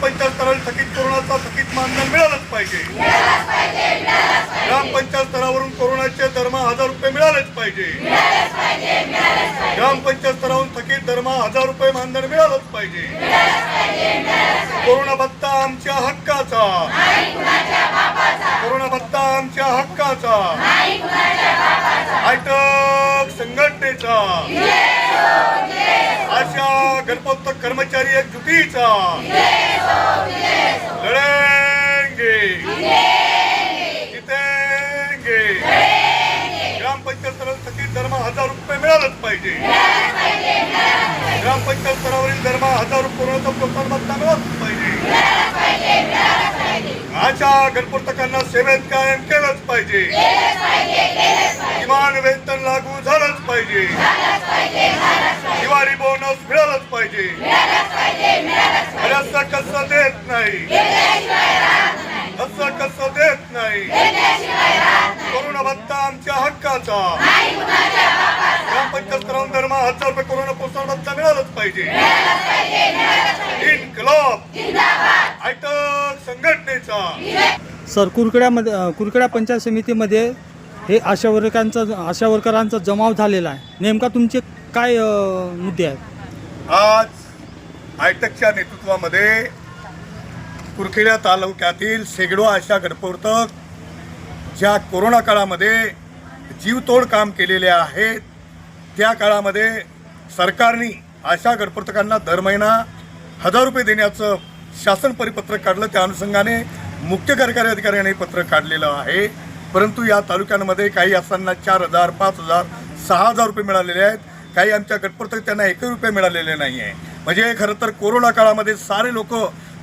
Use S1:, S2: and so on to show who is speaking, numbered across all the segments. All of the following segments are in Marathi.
S1: ग्रामपंचायत स्तरावर थकीत कोरोनाचा थकीत मानधन मिळालंच पाहिजे। ग्रामपंचायत स्तरावरून कोरोनाचे दरमहा 1000 रुपये मिळालेच पाहिजे। ग्रामपंचायत स्तरावरून थकीत दरमहा 1000 रुपये मानधन मिळालंच पाहिजे। कोरोना भत्ता आमच्या हक्काचा, कोरोना भत्ता आमच्या हक्काचा, आयटक संघटनेचा, आशा घरपोच कर्मचारी एकजुटीचा लढेंगे जितेंगे। ग्रामपंचायत स्तरावर थकीत दरमहा 1000 रुपये मिळालंच पाहिजे। ग्रामपंचायत स्तरावरील दरमहा 1000 रुपये कोरोनाचा प्रोत्साहन भत्ता मिळालंच पाहिजे। आशा घरपोचकांना सेवेत कायम केलंच पाहिजे। किमान वेतन लागू झालंच पाहिजे। दिवाळी बोनस मिळालंच पाहिजे। अरे असं कसं देत नाही, असं कसं देत नाही। कोरोना भत्ता आमच्या हक्काचा, ग्रामपंचायत स्तरावरून दरमहा 1000 रुपये कोरोना प्रोत्साहन भत्ता मिळालंच पाहिजे। इन्कलाब आयटक संघटनेचा।
S2: सर, कुरखेडा पंचायत समितीमध्ये हे आशा वर्करांचा जमाव झालेला आहे, नेमका तुमचे काय मुद्दे आहेत?
S1: आज आयटकच्या नेतृत्वामध्ये कुरखेडा तालुक्यातील शेकडो आशा घरपोचक ज्या कोरोना काळामध्ये जीवतोड काम केलेले आहेत, त्या काळामध्ये सरकारने आशा घरपोचकांना दर महिना 1000 रुपये देण्याचं शासन परिपत्रक काढलं। त्या अनुषंगाने मुख्य कार्यकारी अधिकाऱ्यांनी पत्र काढलेलं आहे। परंतु या तालुक्यांमध्ये काही असताना 4000, 5000, 6000 रुपये मिळालेले आहेत। काही आमच्या घरपोचक त्यांना 1 रुपये मिळालेले नाही आहे। म्हणजे खरं तर कोरोना काळामध्ये सारे लोक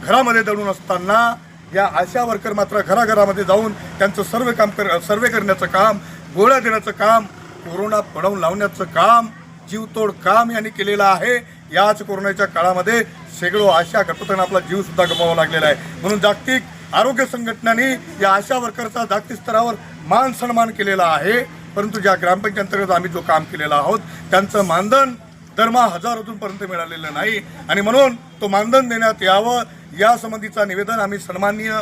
S1: घरामध्ये दडून असताना या आशा वर्कर मात्र घराघरामध्ये जाऊन त्यांचं सर्वे करण्याचं काम, गोळ्या देण्याचं काम, कोरोना पडवून लावण्याचं काम, जीवतोड काम यांनी केलेलं आहे। याच कोरोनाच्या काळामध्ये शेकडो आशा घरपोचकांना आपला जीव सुद्धा गमवावा लागलेला आहे। म्हणून जागतिक आरोग्य संघटनेने या आशा वर्करचा जागतिक स्तरावर मान सन्मान केलेला आहे। परंतु ज्या ग्रामपंचायत अंतर्गत आम्ही जो काम केलेलं आहोत त्यांचं मानधन दरमहा 1000 रुपयांपर्यंत मिळालेलं नाही आणि म्हणून तो मानधन देण्यात यावं या संबंधीचा निवेदन आम्ही सन्माननीय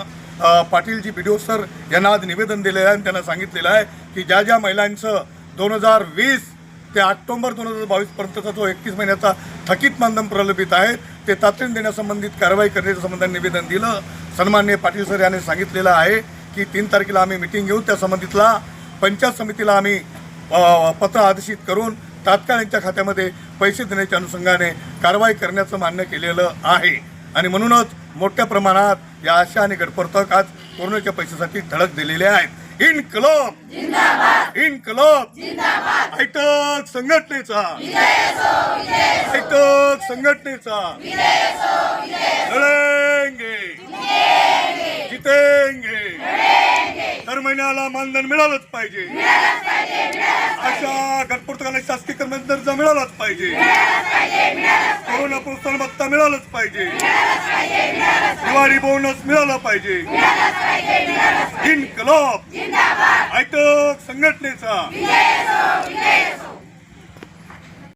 S1: पाटीलजी BDO सर यांना आज निवेदन दिलेलं आहे आणि त्यांना सांगितलेलं आहे की ज्या ज्या महिलांचं 2020 ते ऑक्टोबर 2022 पर्यंतचा जो 31 महिन्याचा थकीत मानधन प्रलंबित आहे ते तातडीने देण्यासंबंधित कारवाई करण्याच्या संबंधाने निवेदन दिलं। सन्माननीय पाटील सर यांनी सांगितलेलं आहे की 3 तारखेला आम्ही मीटिंग घेऊ, त्या संबंधितला पंचायत समितीला आम्ही पत्र आदेशित करून तात्काळ यांच्या खात्यामध्ये पैसे देण्याच्या अनुषंगाने कारवाई करण्याचं मान्य केलेलं आहे। आणि म्हणूनच मोठ्या प्रमाणात या आशा आणि घरपोचक आज कोरोनाच्या पैशासाठी धडक दिलेले आहेत। इन्कलाब जिंदाबाद, इन्कलाब जिंदाबाद, आयटक संघटनेचा, आयटक संघटनेचा लढेंगे जितेंगे। दर महिन्याला मानधन मिळालंच पाहिजे। अशा घरपोचकांना शासकीय कर्मचारी दर्जा मिळालाच पाहिजे। कोरोना प्रोत्साहन भत्ता मिळालंच पाहिजे। दिवाळी बोनस मिळाला पाहिजे। इन्कलाब आयटक संघटनेचा